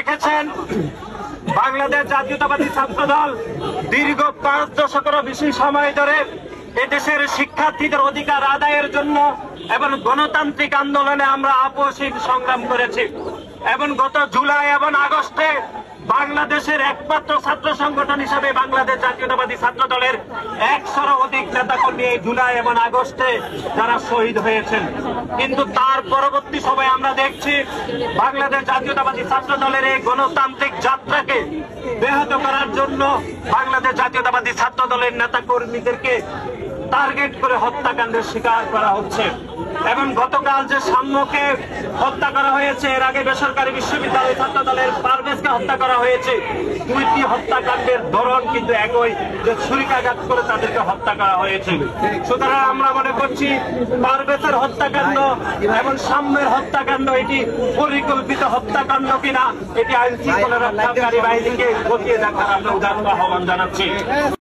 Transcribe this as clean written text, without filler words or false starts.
দেখেছেন বাংলাদেশ জাতীয়তাবাদী ছাত্রদল দীর্ঘ 5 দশকেরও বেশি সময় ধরে এদেশের শিক্ষার্থীদের অধিকার আদায়ের জন্য এবং গণতান্ত্রিক আন্দোলনে আমরা আপোষহীন সংগ্রাম করেছি এবং গত জুলাই এবং আগস্টে বাংলাদেশের একমাত্র ছাত্র সংগঠন হিসেবে বাংলাদেশ জাতীয়তাবাদী ছাত্র দলের 100-এরও অধিক নেতাকর্মী এই জুলাই এবং আগস্টে যারা শহীদ হয়েছেন। কিন্তু তার পরবর্তী সময়ে আমরা দেখছি বাংলাদেশ জাতীয়তাবাদী ছাত্র দলের এই গণতান্ত্রিক যাত্রাকে ব্যাহত করার জন্য বাংলাদেশ জাতীয়তাবাদী ছাত্র দলের নেতাকর্মীদেরকে টার্গেট করে হত্যাকাণ্ডের শিকার করা হচ্ছে। এবং গতকাল যে সাম্যকে হত্যা করা হয়েছে, এর আগে বেসরকারি বিশ্ববিদ্যালয় ছাত্র দলের পারভেজকে হত্যা করা হয়েছে, দুইটি হত্যাকাণ্ডের ধরন কিন্তু একই, যে ছুরিকাঘাত করে তাদেরকে হত্যা করা হয়েছে। সুতরাং আমরা মনে করছি পারভেজের হত্যাকাণ্ড এবং সাম্যের হত্যাকাণ্ড এটি পরিকল্পিত হত্যাকাণ্ড কিনা এটি আইন শৃঙ্খলা রক্ষাকারী বাহিনীকে খতিয়ে দেখার আমরা উদাত্ত আহ্বান জানাচ্ছি।